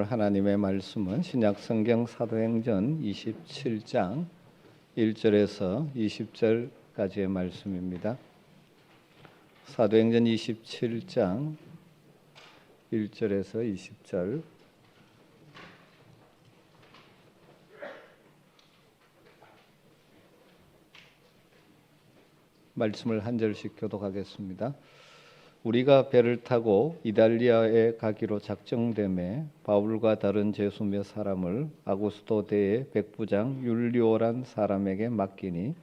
하나님의 말씀은 신약 성경 사도행전 27장 1절에서 20절까지의 말씀입니다. 사도행전 27장 1절에서 20절. 말씀을 한 절씩 교독하겠습니다. 우리가 배를 타고 이달리아에 가기로 작정되매 바울과 다른 제수 몇 사람을 아구스도 대의 백부장 율리오란 사람에게 맡기니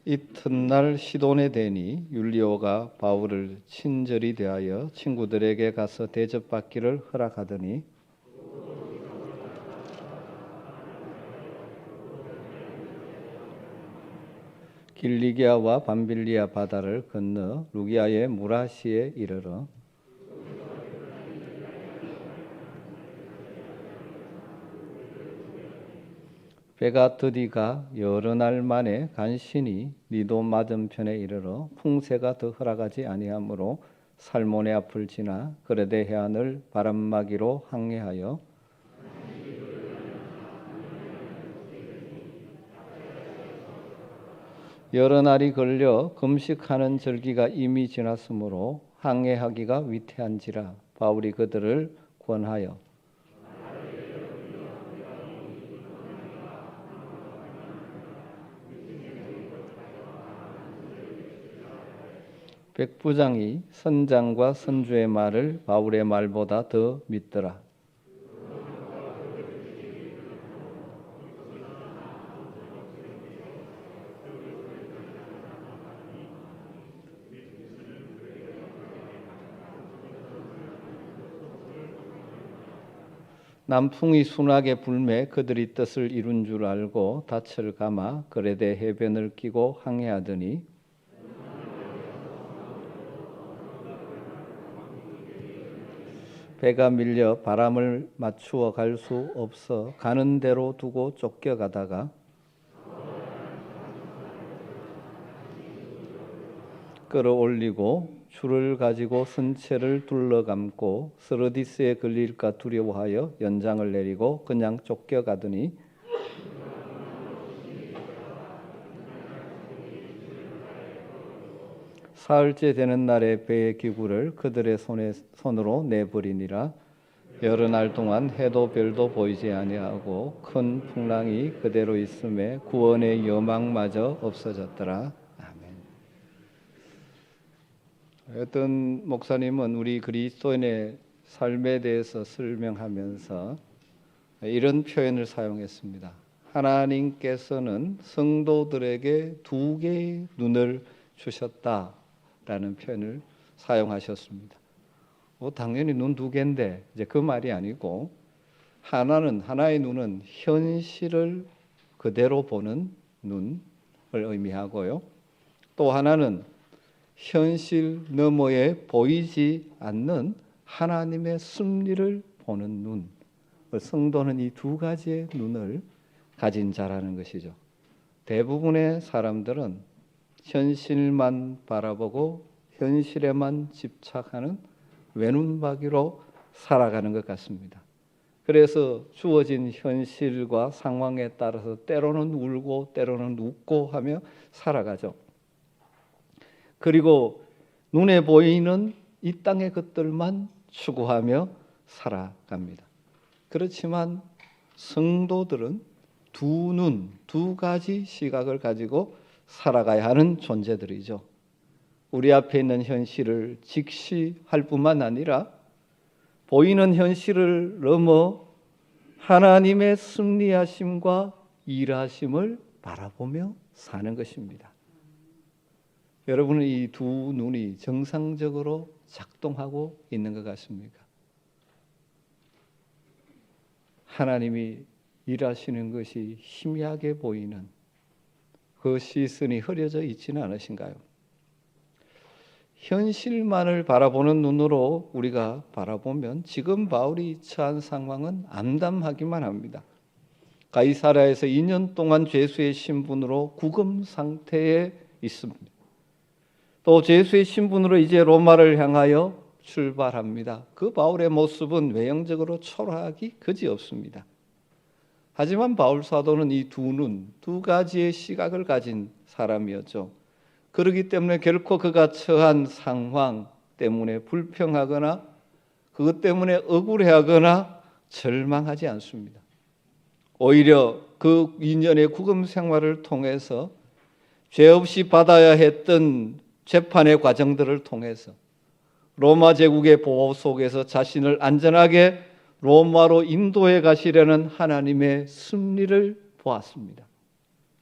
이튿날 시돈에 대니 율리오가 바울을 친절히 대하여 친구들에게 가서 대접받기를 허락하더니 길리기아와 밤빌리아 바다를 건너 루기아의 무라시에 이르러 배가 드디가 여러 날 만에 간신히 니도 맞은편에 이르러 풍세가 더 허락하지 아니하므로 살몬의 앞을 지나 그레데 해안을 바람막이로 항해하여 여러 날이 걸려 금식하는 절기가 이미 지났으므로 항해하기가 위태한지라 바울이 그들을 권하여 백부장이 선장과 선주의 말을 바울의 말보다 더 믿더라. 남풍이 순하게 불매 그들이 뜻을 이룬 줄 알고 닻을 감아 그레데 해변을 끼고 항해하더니 배가 밀려 바람을 맞추어 갈 수 없어 가는 대로 두고 쫓겨가다가 끌어올리고 줄을 가지고 선체를 둘러감고 스르디스에 걸릴까 두려워하여 연장을 내리고 그냥 쫓겨가더니 사흘째 되는 날에 배의 기구를 그들의 손으로 내버리니라. 여러 날 동안 해도 별도 보이지 아니하고 큰 풍랑이 그대로 있음에 구원의 여망마저 없어졌더라. 어떤 목사님은 우리 그리스도인의 삶에 대해서 설명하면서 이런 표현을 사용했습니다. 하나님께서는 성도들에게 두 개의 눈을 주셨다라는 표현을 사용하셨습니다. 당연히 눈 두 개인데 이제 그 말이 아니고 하나의 눈은 현실을 그대로 보는 눈을 의미하고요. 또 하나는 현실 너머에 보이지 않는 하나님의 섭리를 보는 눈. 성도는 이 두 가지의 눈을 가진 자라는 것이죠. 대부분의 사람들은 현실만 바라보고 현실에만 집착하는 외눈박이로 살아가는 것 같습니다. 그래서 주어진 현실과 상황에 따라서 때로는 울고 때로는 웃고 하며 살아가죠. 그리고 눈에 보이는 이 땅의 것들만 추구하며 살아갑니다. 그렇지만 성도들은 두 눈, 두 가지 시각을 가지고 살아가야 하는 존재들이죠. 우리 앞에 있는 현실을 직시할 뿐만 아니라 보이는 현실을 넘어 하나님의 섭리하심과 일하심을 바라보며 사는 것입니다. 여러분은 이 두 눈이 정상적으로 작동하고 있는 것 같습니까? 하나님이 일하시는 것이 희미하게 보이는 그 시선이 흐려져 있지는 않으신가요? 현실만을 바라보는 눈으로 우리가 바라보면 지금 바울이 처한 상황은 암담하기만 합니다. 가이사랴에서 2년 동안 죄수의 신분으로 구금 상태에 있습니다. 또 죄수의 신분으로 이제 로마를 향하여 출발합니다. 그 바울의 모습은 외형적으로 초라하기 그지없습니다. 하지만 바울 사도는 이 두 가지의 시각을 가진 사람이었죠. 그렇기 때문에 결코 그가 처한 상황 때문에 불평하거나 그것 때문에 억울해하거나 절망하지 않습니다. 오히려 그 2년의 구금 생활을 통해서 죄 없이 받아야 했던 재판의 과정들을 통해서 로마 제국의 보호 속에서 자신을 안전하게 로마로 인도해 가시려는 하나님의 섭리를 보았습니다.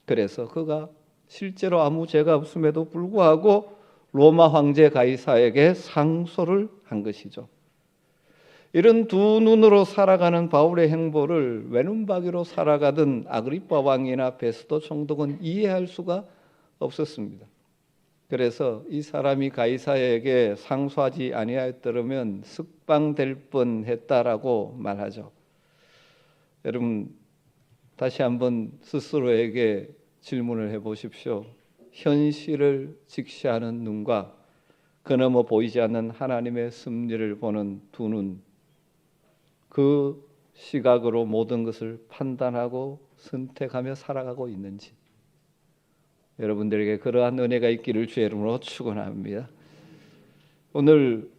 그래서 그가 실제로 아무 죄가 없음에도 불구하고 로마 황제 가이사에게 상소를 한 것이죠. 이런 두 눈으로 살아가는 바울의 행보를 외눈박이로 살아가던 아그리파 왕이나 베스도 총독은 이해할 수가 없었습니다. 그래서 이 사람이 가이사에게 상소하지 아니하였더라면 석방될 뻔했다라고 말하죠. 여러분 다시 한번 스스로에게 질문을 해보십시오. 현실을 직시하는 눈과 그너머 보이지 않는 하나님의 섭리를 보는 두 눈, 그 시각으로 모든 것을 판단하고 선택하며 살아가고 있는지, 여러분들에게 그러한 은혜가 있기를 주의 이름으로 축원합니다. 오늘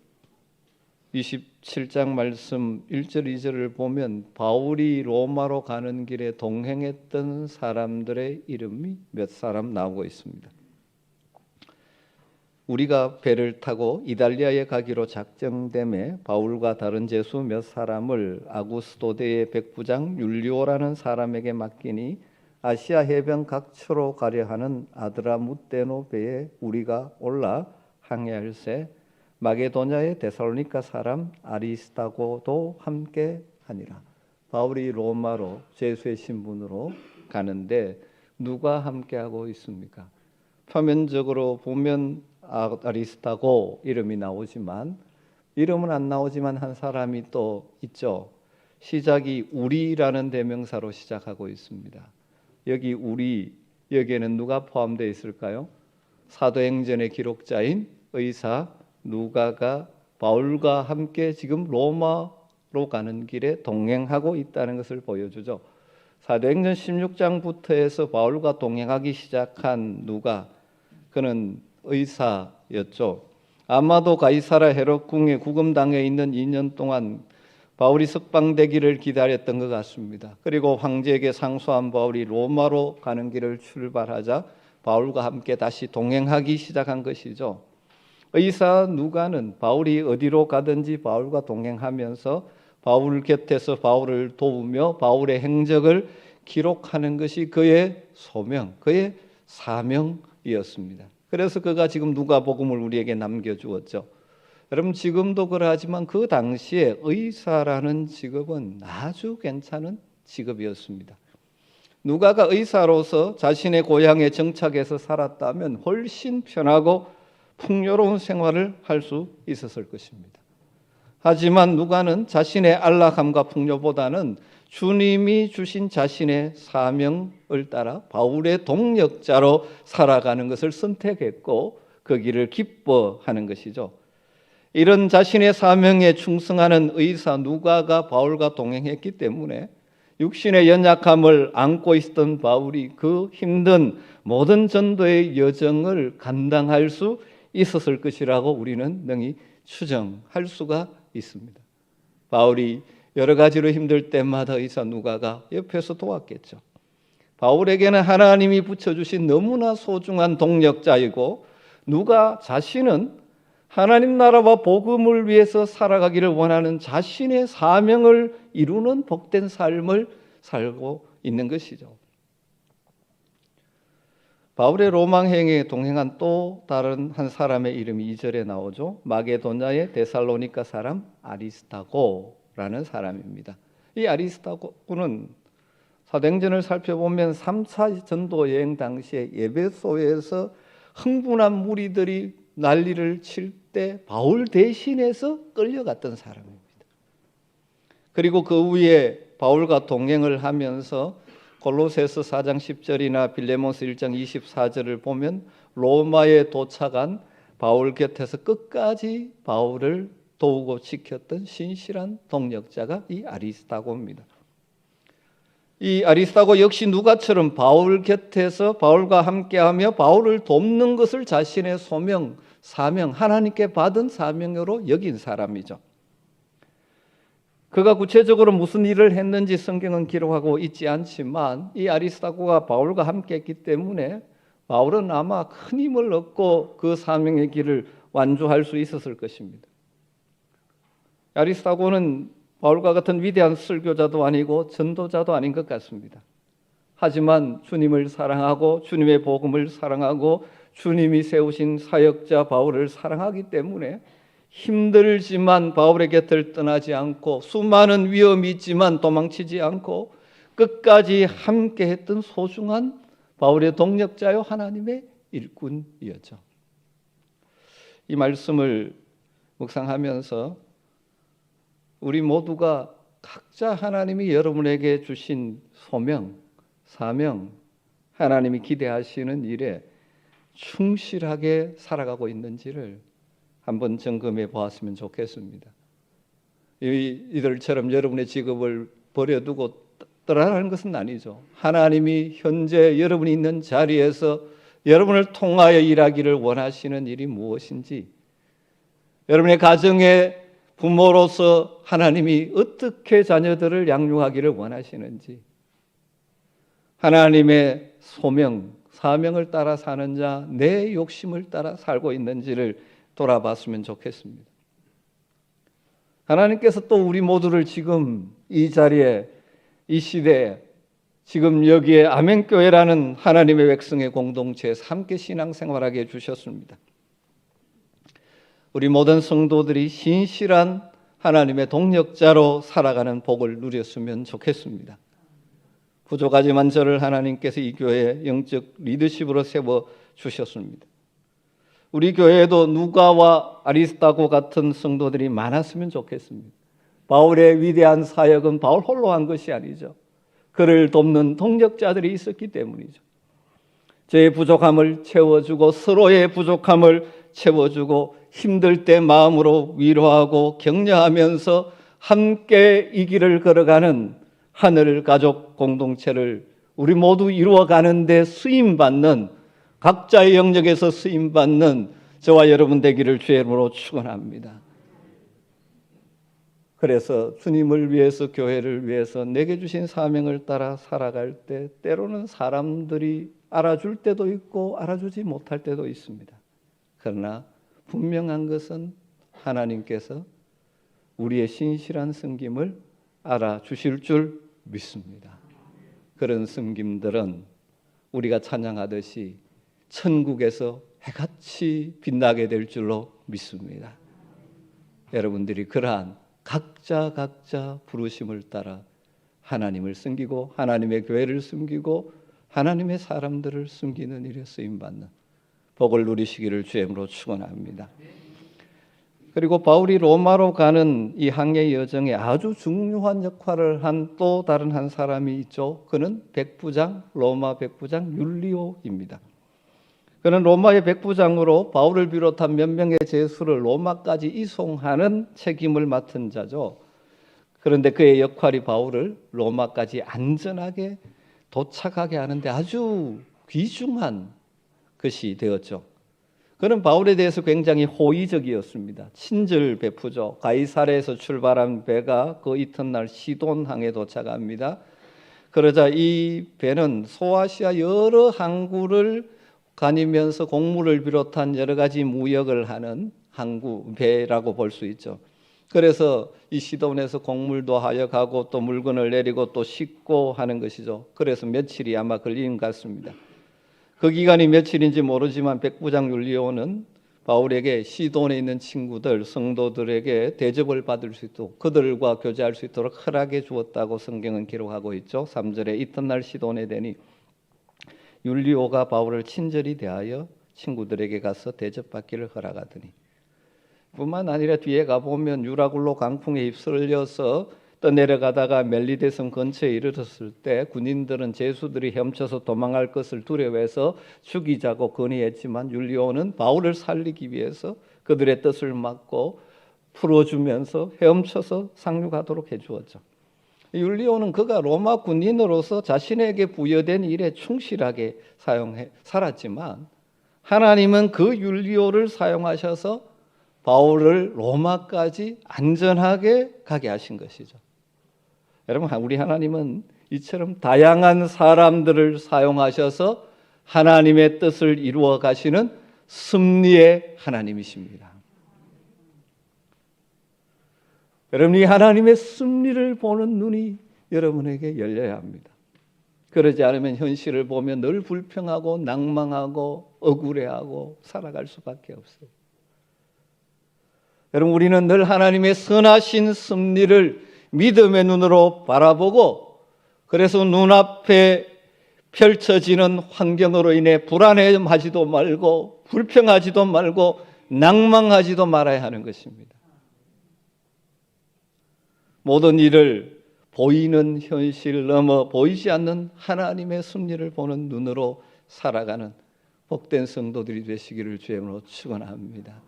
27장 말씀 1절 2절을 보면 바울이 로마로 가는 길에 동행했던 사람들의 이름이 몇 사람 나오고 있습니다. 우리가 배를 타고 이달리아에 가기로 작정됨에 바울과 다른 제수 몇 사람을 아구스도대의 백부장 율리오라는 사람에게 맡기니 아시아 해변 각처로 가려 하는 아드라무테노 배에 우리가 올라 항해할세 마게도냐의 데살로니가 사람 아리스타고도 함께 하니라. 바울이 로마로 제수의 신분으로 가는데 누가 함께하고 있습니까? 표면적으로 보면 아리스타고 이름이 나오지만 이름은 안 나오지만 한 사람이 또 있죠. 시작이 우리라는 대명사로 시작하고 있습니다. 여기 우리, 여기에는 누가 포함되어 있을까요? 사도행전의 기록자인 의사 누가가 바울과 함께 지금 로마로 가는 길에 동행하고 있다는 것을 보여주죠. 사도행전 16장부터 해서 바울과 동행하기 시작한 누가, 그는 의사였죠. 아마도 가이사랴 헤롯 궁에 구금당해 있는 2년 동안 바울이 석방되기를 기다렸던 것 같습니다. 그리고 황제에게 상소한 바울이 로마로 가는 길을 출발하자 바울과 함께 다시 동행하기 시작한 것이죠. 의사 누가는 바울이 어디로 가든지 바울과 동행하면서 바울 곁에서 바울을 도우며 바울의 행적을 기록하는 것이 그의 소명, 그의 사명이었습니다. 그래서 그가 지금 누가복음을 우리에게 남겨주었죠. 여러분 지금도 그러하지만 그 당시에 의사라는 직업은 아주 괜찮은 직업이었습니다. 누가가 의사로서 자신의 고향에 정착해서 살았다면 훨씬 편하고 풍요로운 생활을 할 수 있었을 것입니다. 하지만 누가는 자신의 안락함과 풍요보다는 주님이 주신 자신의 사명을 따라 바울의 동역자로 살아가는 것을 선택했고 그 길을 기뻐하는 것이죠. 이런 자신의 사명에 충성하는 의사 누가가 바울과 동행했기 때문에 육신의 연약함을 안고 있었던 바울이 그 힘든 모든 전도의 여정을 감당할 수 있었을 것이라고 우리는 능히 추정할 수가 있습니다. 바울이 여러 가지로 힘들 때마다 의사 누가가 옆에서 도왔겠죠. 바울에게는 하나님이 붙여주신 너무나 소중한 동력자이고 누가 자신은 하나님 나라와 복음을 위해서 살아가기를 원하는 자신의 사명을 이루는 복된 삶을 살고 있는 것이죠. 바울의 로망행에 동행한 또 다른 한 사람의 이름이 2절에 나오죠. 마게도냐의 데살로니가 사람 아리스타고라는 사람입니다. 이 아리스타고는 사도행전을 살펴보면 3차 전도 여행 당시에 에베소에서 흥분한 무리들이 난리를 칠 때 바울 대신해서 끌려갔던 사람입니다. 그리고 그 후에 바울과 동행을 하면서 골로새서 4장 10절이나 빌레몬서 1장 24절을 보면 로마에 도착한 바울 곁에서 끝까지 바울을 도우고 지켰던 신실한 동력자가 이 아리스다고입니다. 이 아리스다고 역시 누가처럼 바울 곁에서 바울과 함께하며 바울을 돕는 것을 자신의 소명, 사명, 하나님께 받은 사명으로 여긴 사람이죠. 그가 구체적으로 무슨 일을 했는지 성경은 기록하고 있지 않지만 이 아리스다고가 바울과 함께했기 때문에 바울은 아마 큰 힘을 얻고 그 사명의 길을 완주할 수 있었을 것입니다. 아리스다고는 바울과 같은 위대한 설교자도 아니고 전도자도 아닌 것 같습니다. 하지만 주님을 사랑하고 주님의 복음을 사랑하고 주님이 세우신 사역자 바울을 사랑하기 때문에 힘들지만 바울의 곁을 떠나지 않고 수많은 위험이 있지만 도망치지 않고 끝까지 함께했던 소중한 바울의 동력자요 하나님의 일꾼이었죠. 이 말씀을 묵상하면서 우리 모두가 각자 하나님이 여러분에게 주신 소명, 사명, 하나님이 기대하시는 일에 충실하게 살아가고 있는지를 한번 점검해 보았으면 좋겠습니다. 이들처럼 여러분의 직업을 버려두고 떠나라는 것은 아니죠. 하나님이 현재 여러분이 있는 자리에서 여러분을 통하여 일하기를 원하시는 일이 무엇인지, 여러분의 가정의 부모로서 하나님이 어떻게 자녀들을 양육하기를 원하시는지, 하나님의 소명, 사명을 따라 사는 자, 내 욕심을 따라 살고 있는지를 돌아봤으면 좋겠습니다. 하나님께서 또 우리 모두를 지금 이 자리에, 이 시대에, 지금 여기에 아멘교회라는 하나님의 백성의 공동체에서 함께 신앙생활하게 해주셨습니다. 우리 모든 성도들이 신실한 하나님의 동력자로 살아가는 복을 누렸으면 좋겠습니다. 부족하지만 저를 하나님께서 이 교회에 영적 리더십으로 세워주셨습니다. 우리 교회에도 누가와 아리스다고 같은 성도들이 많았으면 좋겠습니다. 바울의 위대한 사역은 바울 홀로 한 것이 아니죠. 그를 돕는 동력자들이 있었기 때문이죠. 저의 부족함을 채워주고 서로의 부족함을 채워주고 힘들 때 마음으로 위로하고 격려하면서 함께 이 길을 걸어가는 하늘 가족 공동체를 우리 모두 이루어가는 데 쓰임받는, 각자의 영역에서 쓰임받는 저와 여러분 되기를 주의 이름으로 축원합니다. 그래서 주님을 위해서, 교회를 위해서 내게 주신 사명을 따라 살아갈 때 때로는 사람들이 알아줄 때도 있고 알아주지 못할 때도 있습니다. 그러나 분명한 것은 하나님께서 우리의 신실한 섬김을 알아주실 줄 믿습니다. 그런 섬김들은 우리가 찬양하듯이 천국에서 해같이 빛나게 될 줄로 믿습니다. 여러분들이 그러한 각자 부르심을 따라 하나님을 섬기고 하나님의 교회를 섬기고 하나님의 사람들을 섬기는 일에 쓰임받는 복을 누리시기를 주의 이름으로 축원합니다. 그리고 바울이 로마로 가는 이 항해 여정에 아주 중요한 역할을 한 또 다른 한 사람이 있죠. 그는 백부장, 로마 백부장 율리오입니다. 그는 로마의 백부장으로 바울을 비롯한 몇 명의 죄수를 로마까지 이송하는 책임을 맡은 자죠. 그런데 그의 역할이 바울을 로마까지 안전하게 도착하게 하는데 아주 귀중한 것이 되었죠. 그는 바울에 대해서 굉장히 호의적이었습니다. 친절 베푸죠. 가이사랴에서 출발한 배가 그 이튿날 시돈항에 도착합니다. 그러자 이 배는 소아시아 여러 항구를 다니면서 곡물을 비롯한 여러 가지 무역을 하는 항구 배라고 볼 수 있죠. 그래서 이 시돈에서 곡물도 하역하고 또 물건을 내리고 또 싣고 하는 것이죠. 그래서 며칠이 아마 걸린 것 같습니다. 그 기간이 며칠인지 모르지만 백부장 율리오는 바울에게 시돈에 있는 친구들, 성도들에게 대접을 받을 수 있도록 그들과 교제할 수 있도록 허락해 주었다고 성경은 기록하고 있죠. 3절에 이튿날 시돈에 되니 율리오가 바울을 친절히 대하여 친구들에게 가서 대접받기를 허락하더니 뿐만 아니라 뒤에 가보면 유라굴로 강풍에 휩쓸려서 떠내려가다가 멜리데섬 근처에 이르렀을 때 군인들은 제수들이 헤엄쳐서 도망할 것을 두려워해서 죽이자고 건의했지만 율리오는 바울을 살리기 위해서 그들의 뜻을 막고 풀어주면서 헤엄쳐서 상륙하도록 해주었죠. 율리오는 그가 로마 군인으로서 자신에게 부여된 일에 충실하게 살았지만 하나님은 그 율리오를 사용하셔서 바울을 로마까지 안전하게 가게 하신 것이죠. 여러분, 우리 하나님은 이처럼 다양한 사람들을 사용하셔서 하나님의 뜻을 이루어 가시는 섭리의 하나님이십니다. 여러분이 하나님의 섭리를 보는 눈이 여러분에게 열려야 합니다. 그러지 않으면 현실을 보면 늘 불평하고 낭망하고 억울해하고 살아갈 수밖에 없어요. 여러분, 우리는 늘 하나님의 선하신 섭리를 믿음의 눈으로 바라보고, 그래서 눈앞에 펼쳐지는 환경으로 인해 불안해하지도 말고 불평하지도 말고 낭망하지도 말아야 하는 것입니다. 모든 일을 보이는 현실 넘어 보이지 않는 하나님의 섭리를 보는 눈으로 살아가는 복된 성도들이 되시기를 주의 이름으로 축원합니다.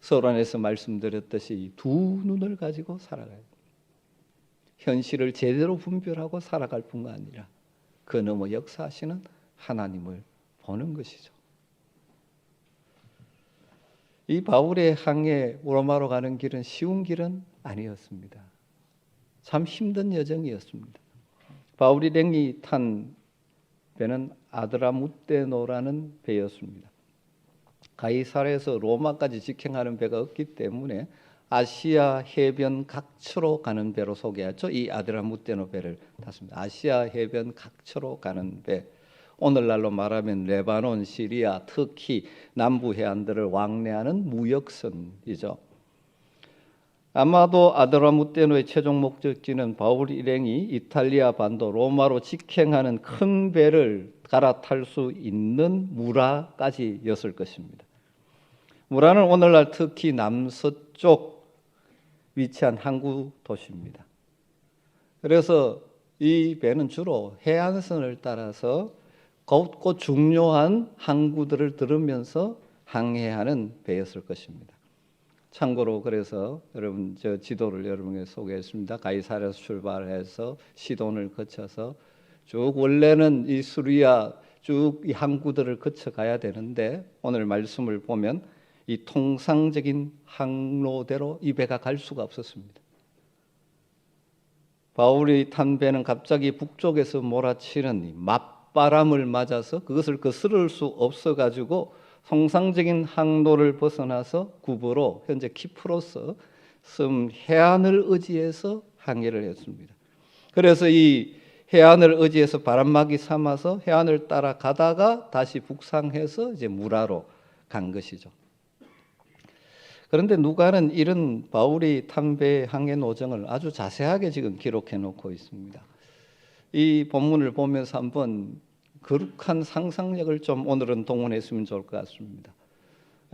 서론에서 말씀드렸듯이 두 눈을 가지고 살아가야 합니다. 현실을 제대로 분별하고 살아갈 뿐만 아니라 그 너머 역사하시는 하나님을 보는 것이죠. 이 바울의 항해 로마로 가는 길은 쉬운 길은 아니었습니다. 참 힘든 여정이었습니다. 바울 일행이 탄 배는 아드라무테노라는 배였습니다. 가이사랴에서 로마까지 직행하는 배가 없기 때문에 아시아 해변 각처로 가는 배로 소개하죠. 이 아드라무테노 배를 탔습니다. 아시아 해변 각처로 가는 배. 오늘날로 말하면 레바논, 시리아, 터키 남부 해안들을 왕래하는 무역선이죠. 아마도 아드라무테노의 최종 목적지는 바울 일행이 이탈리아 반도 로마로 직행하는 큰 배를 갈아탈 수 있는 무라까지였을 것입니다. 무라는 오늘날 터키 남서쪽 위치한 항구 도시입니다. 그래서 이 배는 주로 해안선을 따라서 곧고 중요한 항구들을 들으면서 항해하는 배였을 것입니다. 참고로 그래서 여러분 저 지도를 여러분에게 소개했습니다. 가이사랴에서 출발해서 시돈을 거쳐서 쭉 원래는 이 수리아 쭉 이 항구들을 거쳐 가야 되는데 오늘 말씀을 보면 이 통상적인 항로대로 이 배가 갈 수가 없었습니다. 바울이 탄 배는 갑자기 북쪽에서 몰아치는 맞바람을 맞아서 그것을 거스를 수 없어가지고 통상적인 항로를 벗어나서 구부로 현재 키프로스 섬 해안을 의지해서 항해를 했습니다. 그래서 이 해안을 의지해서 바람막이 삼아서 해안을 따라 가다가 다시 북상해서 이제 무라로 간 것이죠. 그런데 누가는 이런 바울이 탄 배 항해 노정을 아주 자세하게 지금 기록해 놓고 있습니다. 이 본문을 보면서 한번 거룩한 상상력을 좀 오늘은 동원했으면 좋을 것 같습니다.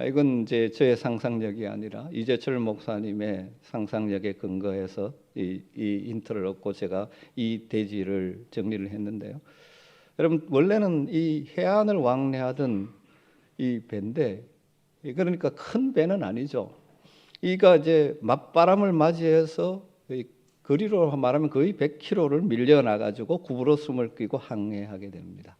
이건 이제 저의 상상력이 아니라 이재철 목사님의 상상력에 근거해서 이 힌트를 얻고 제가 이 대지를 정리를 했는데요. 여러분, 원래는 이 해안을 왕래하던 이 배인데, 그러니까 큰 배는 아니죠. 이가 이제 맞바람을 맞이해서 거리로 말하면 거의 100km를 밀려나가지고 구부러 숨을 끼고 항해하게 됩니다.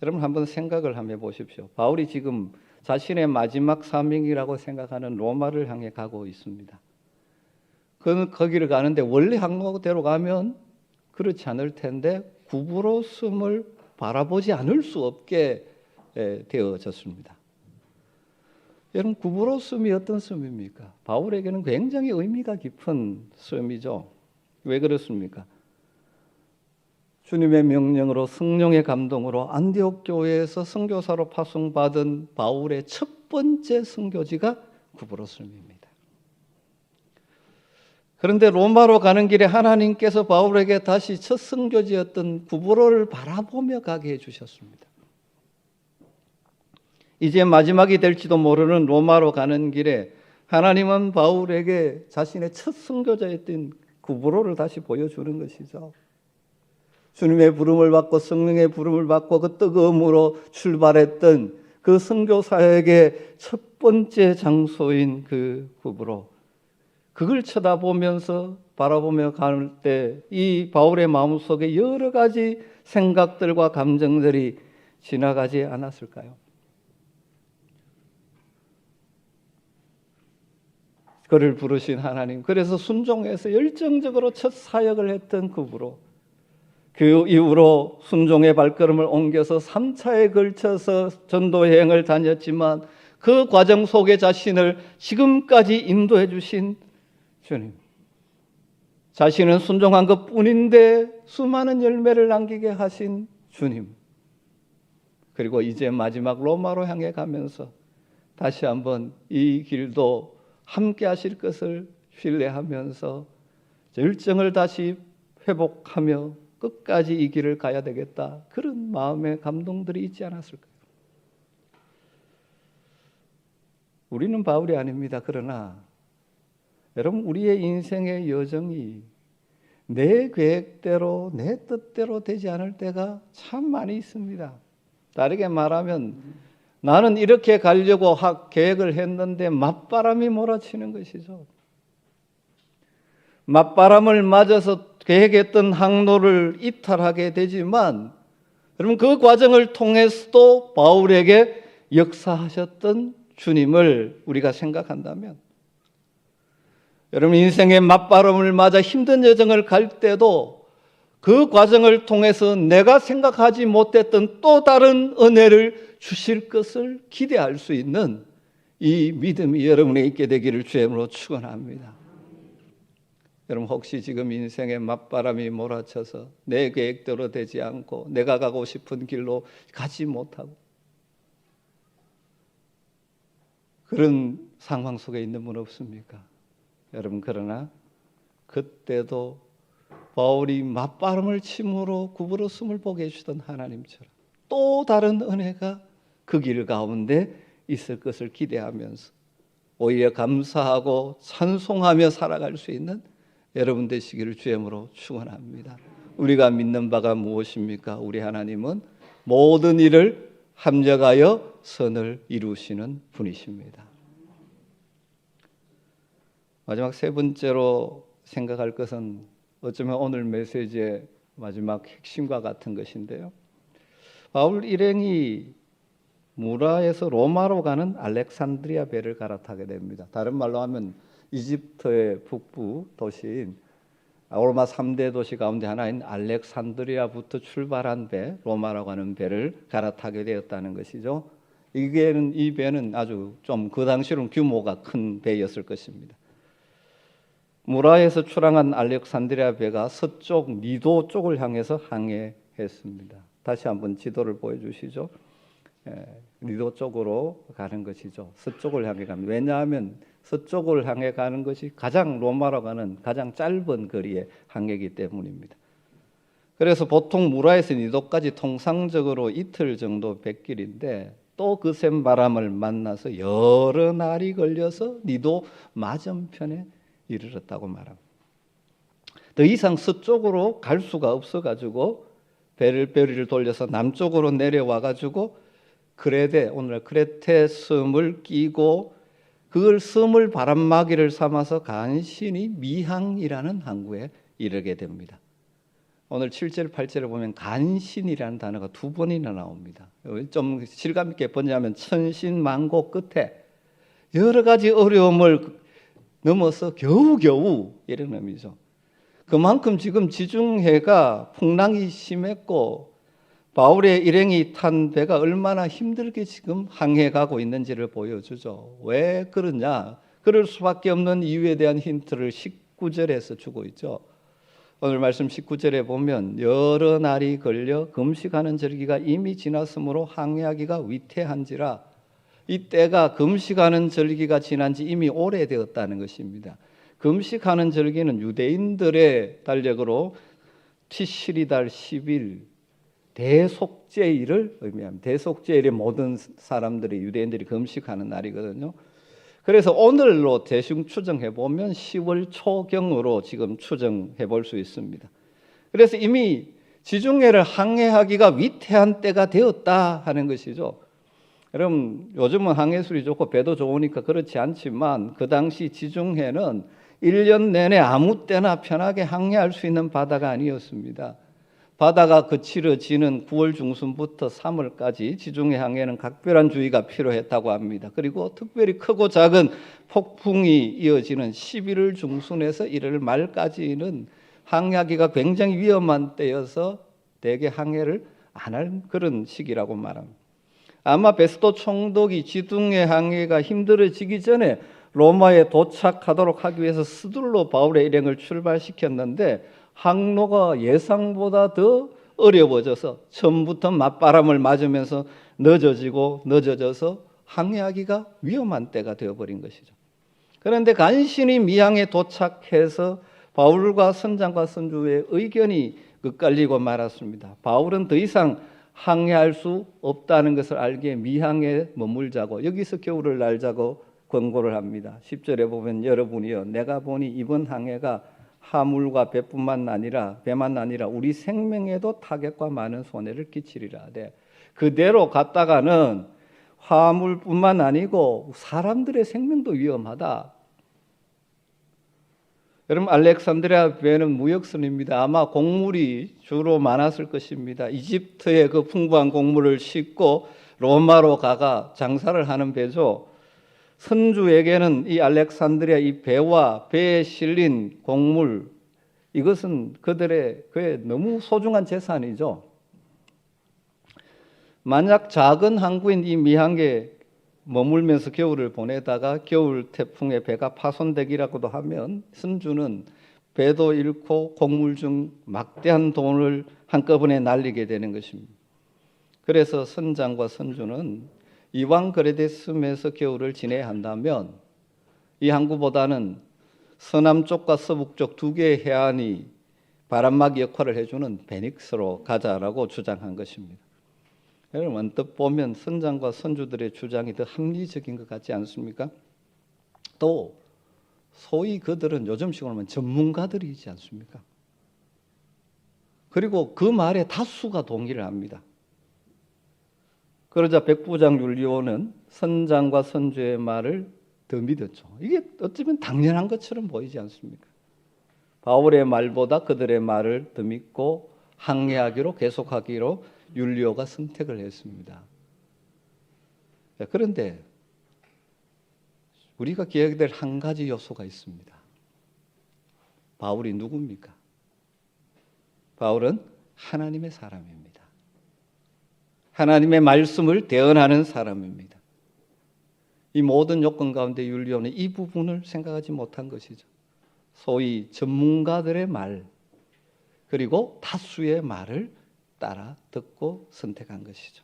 여러분 한번 생각을 한번 해보십시오. 바울이 지금 자신의 마지막 사명이라고 생각하는 로마를 향해 가고 있습니다. 거기를 가는데 원래 항로대로 가면 그렇지 않을 텐데 구부러 숨을 바라보지 않을 수 없게 되어졌습니다. 여러분, 구부러 숨이 어떤 숨입니까? 바울에게는 굉장히 의미가 깊은 숨이죠. 왜 그렇습니까? 주님의 명령으로 성령의 감동으로 안디옥 교회에서 선교사로 파송받은 바울의 첫 번째 선교지가 구브로스입니다. 그런데 로마로 가는 길에 하나님께서 바울에게 다시 첫 선교지였던 구브로를 바라보며 가게 해주셨습니다. 이제 마지막이 될지도 모르는 로마로 가는 길에 하나님은 바울에게 자신의 첫 선교자였던 구부로를 다시 보여주는 것이죠. 주님의 부름을 받고 성령의 부름을 받고 그 뜨거움으로 출발했던 그 선교 사역의 첫 번째 장소인 그 구부로, 그걸 쳐다보면서 바라보며 갈 때 이 바울의 마음속에 여러 가지 생각들과 감정들이 지나가지 않았을까요? 그를 부르신 하나님, 그래서 순종해서 열정적으로 첫 사역을 했던 구부로, 그 이후로 순종의 발걸음을 옮겨서 3차에 걸쳐서 전도 여행을 다녔지만 그 과정 속에 자신을 지금까지 인도해 주신 주님, 자신은 순종한 것뿐인데 수많은 열매를 남기게 하신 주님, 그리고 이제 마지막 로마로 향해 가면서 다시 한번 이 길도 함께 하실 것을 신뢰하면서 열정을 다시 회복하며 끝까지 이 길을 가야 되겠다, 그런 마음의 감동들이 있지 않았을까요? 우리는 바울이 아닙니다. 그러나 여러분, 우리의 인생의 여정이 내 계획대로 내 뜻대로 되지 않을 때가 참 많이 있습니다. 다르게 말하면 나는 이렇게 가려고 계획을 했는데 맞바람이 몰아치는 것이죠. 맞바람을 맞아서 계획했던 항로를 이탈하게 되지만, 여러분, 그 과정을 통해서도 바울에게 역사하셨던 주님을 우리가 생각한다면, 여러분, 인생의 맞바람을 맞아 힘든 여정을 갈 때도 그 과정을 통해서 내가 생각하지 못했던 또 다른 은혜를 주실 것을 기대할 수 있는 이 믿음이 여러분에 있게 되기를 주님으로 축원합니다. 여러분, 혹시 지금 인생의 맞바람이 몰아쳐서 내 계획대로 되지 않고 내가 가고 싶은 길로 가지 못하고 그런 상황 속에 있는 분 없습니까? 여러분, 그러나 그때도 바울이 맞바람을 침으로 구부러짐을 보게 해주던 하나님처럼 또 다른 은혜가 그 길 가운데 있을 것을 기대하면서 오히려 감사하고 찬송하며 살아갈 수 있는 여러분 되시기를 주님으로 축원합니다. 우리가 믿는 바가 무엇입니까? 우리 하나님은 모든 일을 합력하여 선을 이루시는 분이십니다. 마지막 세 번째로 생각할 것은 어쩌면 오늘 메시지의 마지막 핵심과 같은 것인데요. 바울 일행이 무라에서 로마로 가는 알렉산드리아 배를 갈아타게 됩니다. 다른 말로 하면 이집트의 북부 도시인 로마 3대 도시 가운데 하나인 알렉산드리아부터 출발한 배, 로마라고 하는 배를 갈아타게 되었다는 것이죠. 이 배는 아주 좀 그 당시로는 규모가 큰 배였을 것입니다. 무라에서 출항한 알렉산드리아 배가 서쪽 니도 쪽을 향해서 항해했습니다. 다시 한번 지도를 보여주시죠. 니도 쪽으로 가는 것이죠. 서쪽을 향해 갑니다. 왜냐하면 서쪽을 향해 가는 것이 가장 로마로 가는 가장 짧은 거리의 항해이기 때문입니다. 그래서 보통 무라에서 니도까지 통상적으로 이틀 정도 뱃길인데 또 그 센 바람을 만나서 여러 날이 걸려서 니도 맞은편에 이르렀다고 말합니다. 더 이상 서쪽으로 갈 수가 없어가지고 배를 돌려서 남쪽으로 내려와가지고 오늘 크레테 섬을 끼고 그걸 섬을 바람막이를 삼아서 간신히 미항이라는 항구에 이르게 됩니다. 오늘 7절, 8절을 보면 간신이라는 단어가 2번이나 나옵니다. 좀 실감 있게 번역하면 천신만고 끝에 여러 가지 어려움을 넘어서 겨우겨우 이런 의미죠. 그만큼 지금 지중해가 풍랑이 심했고 바울의 일행이 탄 배가 얼마나 힘들게 지금 항해가고 있는지를 보여주죠. 왜 그러냐? 그럴 수밖에 없는 이유에 대한 힌트를 19절에서 주고 있죠. 오늘 말씀 19절에 보면 여러 날이 걸려 금식하는 절기가 이미 지났으므로 항해하기가 위태한지라. 이때가 금식하는 절기가 지난 지 이미 오래되었다는 것입니다. 금식하는 절기는 유대인들의 달력으로 티시리달 10일 대속죄일을 의미합니다. 대속죄일에 모든 사람들이 유대인들이 금식하는 날이거든요. 그래서 오늘로 대충 추정해 보면 10월 초경으로 지금 추정해 볼 수 있습니다. 그래서 이미 지중해를 항해하기가 위태한 때가 되었다 하는 것이죠. 여러분, 요즘은 항해술이 좋고 배도 좋으니까 그렇지 않지만 그 당시 지중해는 1년 내내 아무 때나 편하게 항해할 수 있는 바다가 아니었습니다. 바다가 그칠어지는 9월 중순부터 3월까지 지중해 항해는 각별한 주의가 필요했다고 합니다. 그리고 특별히 크고 작은 폭풍이 이어지는 11월 중순에서 1월 말까지는 항해하기가 굉장히 위험한 때여서 대개 항해를 안 할 그런 시기라고 말합니다. 아마 베스도 총독이 지중해 항해가 힘들어지기 전에 로마에 도착하도록 하기 위해서 서둘러 바울의 일행을 출발시켰는데 항로가 예상보다 더 어려워져서 처음부터 맞바람을 맞으면서 늦어져서 항해하기가 위험한 때가 되어버린 것이죠. 그런데 간신히 미항에 도착해서 바울과 선장과 선주의 의견이 엇갈리고 말았습니다. 바울은 더 이상 항해할 수 없다는 것을 알기에 미항에 머물자고 여기서 겨울을 날자고 권고를 합니다. 10절에 보면 여러분이여 내가 보니 이번 항해가 하물과 배만 아니라 우리 생명에도 타격과 많은 손해를 끼치리라. 그대로 갔다가는 화물뿐만 아니고 사람들의 생명도 위험하다. 여러분, 알렉산드리아 배는 무역선입니다. 아마 곡물이 주로 많았을 것입니다. 이집트의 그 풍부한 곡물을 싣고 로마로 가가 장사를 하는 배죠. 선주에게는 이 알렉산드리아 이 배와 배에 실린 곡물, 이것은 그의 너무 소중한 재산이죠. 만약 작은 항구인 이 미항에 머물면서 겨울을 보내다가 겨울 태풍에 배가 파손되기라고도 하면 선주는 배도 잃고 곡물 중 막대한 돈을 한꺼번에 날리게 되는 것입니다. 그래서 선장과 선주는 이왕 그래 됐음에서 겨울을 지내야 한다면 이 항구보다는 서남쪽과 서북쪽 두 개의 해안이 바람막이 역할을 해주는 베닉스로 가자라고 주장한 것입니다. 여러분, 언뜻 보면 선장과 선주들의 주장이 더 합리적인 것 같지 않습니까? 또 소위 그들은 요즘식으로 하면 전문가들이지 않습니까? 그리고 그 말에 다수가 동의를 합니다. 그러자 백부장 율리오는 선장과 선주의 말을 더 믿었죠. 이게 어쩌면 당연한 것처럼 보이지 않습니까? 바울의 말보다 그들의 말을 더 믿고 항해하기로 계속하기로 율리오가 선택을 했습니다. 그런데 우리가 기억해야 될 한 가지 요소가 있습니다. 바울이 누굽니까? 바울은 하나님의 사람입니다. 하나님의 말씀을 대언하는 사람입니다. 이 모든 요건 가운데 율리오는 이 부분을 생각하지 못한 것이죠. 소위 전문가들의 말, 그리고 다수의 말을 따라 듣고 선택한 것이죠.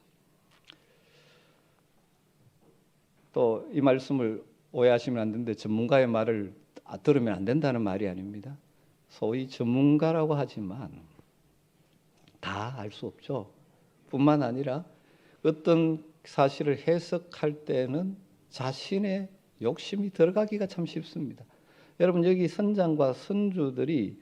또 이 말씀을 오해하시면 안 되는데 전문가의 말을 들으면 안 된다는 말이 아닙니다. 소위 전문가라고 하지만 다 알 수 없죠. 뿐만 아니라 어떤 사실을 해석할 때는 자신의 욕심이 들어가기가 참 쉽습니다. 여러분, 여기 선장과 선주들이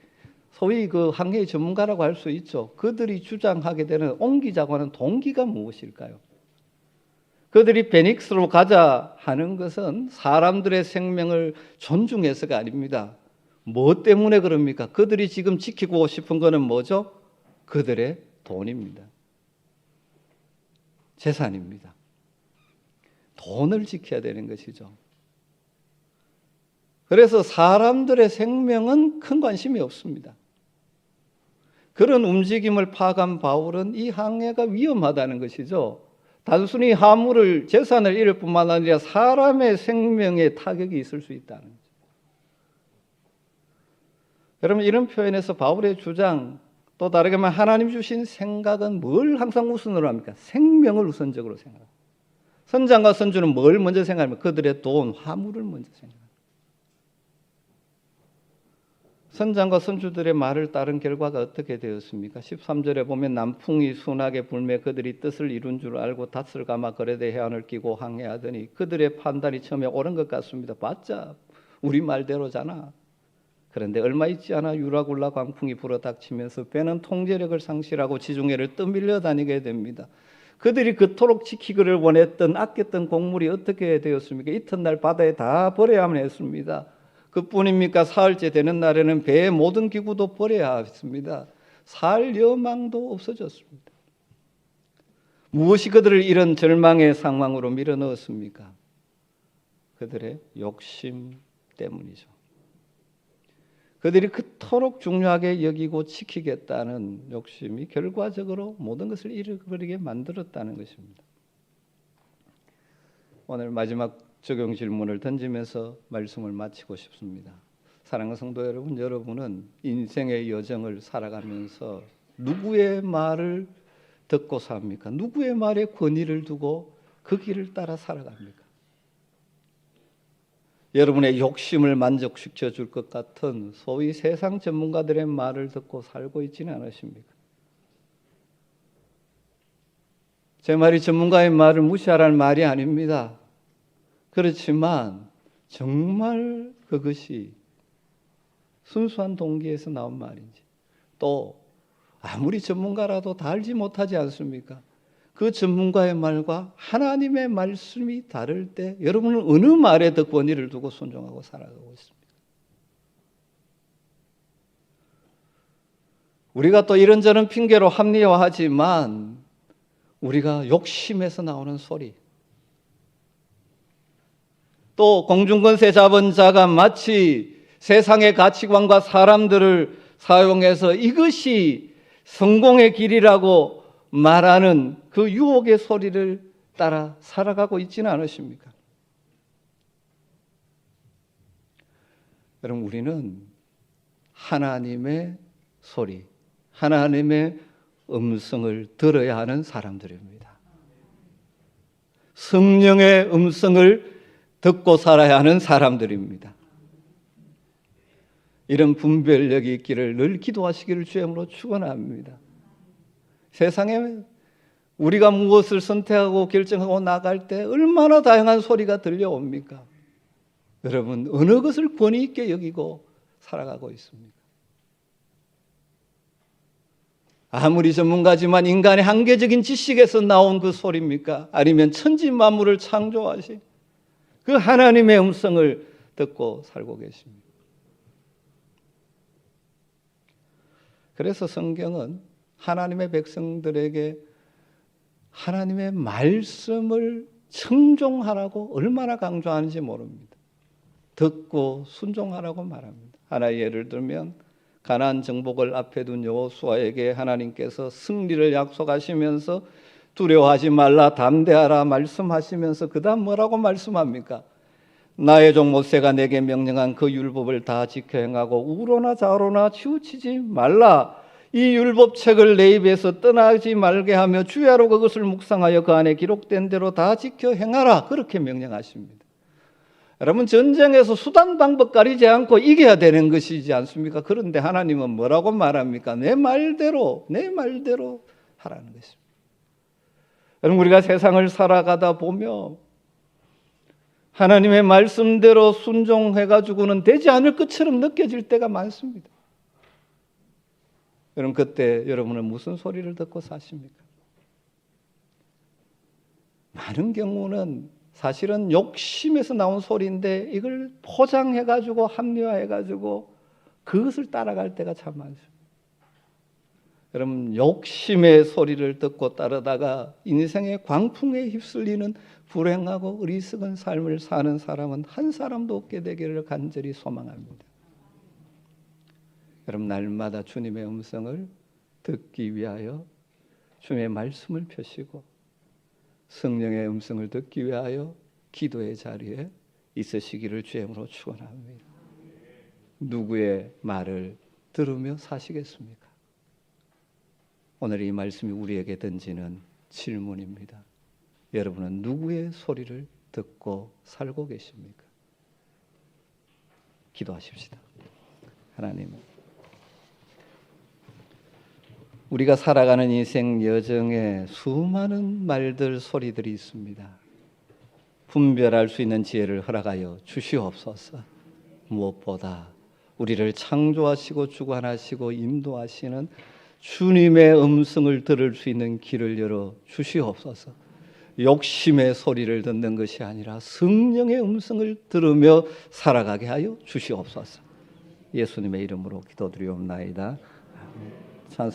소위 그 항해 전문가라고 할 수 있죠. 그들이 주장하게 되는 옮기자고 하는 동기가 무엇일까요? 그들이 베닉스로 가자 하는 것은 사람들의 생명을 존중해서가 아닙니다. 뭐 때문에 그럽니까? 그들이 지금 지키고 싶은 것은 뭐죠? 그들의 돈입니다. 재산입니다. 돈을 지켜야 되는 것이죠. 그래서 사람들의 생명은 큰 관심이 없습니다. 그런 움직임을 파악한 바울은 이 항해가 위험하다는 것이죠. 단순히 화물을 재산을 잃을 뿐만 아니라 사람의 생명에 타격이 있을 수 있다는 거죠. 여러분, 이런 표현에서 바울의 주장, 또 다르게 말하면 하나님 주신 생각은 뭘 항상 우선으로 합니까? 생명을 우선적으로 생각합니다. 선장과 선주는 뭘 먼저 생각합니까? 그들의 돈, 화물을 먼저 생각합니다. 선장과 선주들의 말을 따른 결과가 어떻게 되었습니까? 13절에 보면 남풍이 순하게 불매 그들이 뜻을 이룬 줄 알고 닷을 감아 거레대 해안을 끼고 항해하더니 그들의 판단이 처음에 옳은 것 같습니다. 봤자 우리 말대로잖아. 그런데 얼마 있지 않아 유라굴라 광풍이 불어닥치면서 배는 통제력을 상실하고 지중해를 떠밀려 다니게 됩니다. 그들이 그토록 지키기를 원했던 아꼈던 곡물이 어떻게 되었습니까? 이튿날 바다에 다 버려야만 했습니다. 그뿐입니까? 사흘째 되는 날에는 배의 모든 기구도 버려야 했습니다. 살 여망도 없어졌습니다. 무엇이 그들을 이런 절망의 상황으로 밀어넣었습니까? 그들의 욕심 때문이죠. 그들이 그토록 중요하게 여기고 지키겠다는 욕심이 결과적으로 모든 것을 잃어버리게 만들었다는 것입니다. 오늘 마지막 적용 질문을 던지면서 말씀을 마치고 싶습니다. 사랑하는 성도 여러분, 여러분은 인생의 여정을 살아가면서 누구의 말을 듣고 삽니까? 누구의 말에 권위를 두고 그 길을 따라 살아갑니까? 여러분의 욕심을 만족시켜 줄 것 같은 소위 세상 전문가들의 말을 듣고 살고 있지는 않으십니까? 제 말이 전문가의 말을 무시하라는 말이 아닙니다. 그렇지만 정말 그것이 순수한 동기에서 나온 말인지, 또 아무리 전문가라도 다 알지 못하지 않습니까? 그 전문가의 말과 하나님의 말씀이 다를 때 여러분은 어느 말에 더 권위를 두고 순종하고 살아가고 있습니까? 우리가 또 이런저런 핑계로 합리화하지만 우리가 욕심에서 나오는 소리, 또 공중권세 잡은 자가 마치 세상의 가치관과 사람들을 사용해서 이것이 성공의 길이라고 말하는 그 유혹의 소리를 따라 살아가고 있지는 않으십니까? 여러분, 우리는 하나님의 소리, 하나님의 음성을 들어야 하는 사람들입니다. 성령의 음성을 듣고 살아야 하는 사람들입니다. 이런 분별력이 있기를 늘 기도하시기를 주님으로 축원합니다. 세상에 우리가 무엇을 선택하고 결정하고 나갈 때 얼마나 다양한 소리가 들려옵니까? 여러분, 어느 것을 권위 있게 여기고 살아가고 있습니까? 아무리 전문가지만 인간의 한계적인 지식에서 나온 그 소리입니까? 아니면 천지 만물을 창조하신 그 하나님의 음성을 듣고 살고 계십니까? 그래서 성경은 하나님의 백성들에게 하나님의 말씀을 청종하라고 얼마나 강조하는지 모릅니다. 듣고 순종하라고 말합니다. 하나의 예를 들면 가나안 정복을 앞에 둔 여호수아에게 하나님께서 승리를 약속하시면서 두려워하지 말라 담대하라 말씀하시면서 그 다음 뭐라고 말씀합니까? 나의 종 모세가 내게 명령한 그 율법을 다 지켜 행하고 우로나 좌로나 치우치지 말라. 이 율법책을 내 입에서 떠나지 말게 하며 주야로 그것을 묵상하여 그 안에 기록된 대로 다 지켜 행하라. 그렇게 명령하십니다. 여러분, 전쟁에서 수단 방법 가리지 않고 이겨야 되는 것이지 않습니까? 그런데 하나님은 뭐라고 말합니까? 내 말대로 하라는 것입니다. 여러분, 우리가 세상을 살아가다 보며 하나님의 말씀대로 순종해가지고는 되지 않을 것처럼 느껴질 때가 많습니다. 여러분, 그때 여러분은 무슨 소리를 듣고 사십니까? 많은 경우는 사실은 욕심에서 나온 소리인데 이걸 포장해가지고 합리화해가지고 그것을 따라갈 때가 참 많습니다. 여러분, 욕심의 소리를 듣고 따르다가 인생의 광풍에 휩쓸리는 불행하고 어리석은 삶을 사는 사람은 한 사람도 없게 되기를 간절히 소망합니다. 여러분, 날마다 주님의 음성을 듣기 위하여 주님의 말씀을 펴시고 성령의 음성을 듣기 위하여 기도의 자리에 있으시기를 주님으로 축원합니다. 누구의 말을 들으며 사시겠습니까? 오늘 이 말씀이 우리에게 던지는 질문입니다. 여러분은 누구의 소리를 듣고 살고 계십니까? 기도하십시다. 하나님, 우리가 살아가는 인생 여정에 수많은 말들, 소리들이 있습니다. 분별할 수 있는 지혜를 허락하여 주시옵소서. 무엇보다 우리를 창조하시고 주관하시고 인도하시는 주님의 음성을 들을 수 있는 길을 열어 주시옵소서. 욕심의 소리를 듣는 것이 아니라 성령의 음성을 들으며 살아가게 하여 주시옵소서. 예수님의 이름으로 기도드리옵나이다. 찬송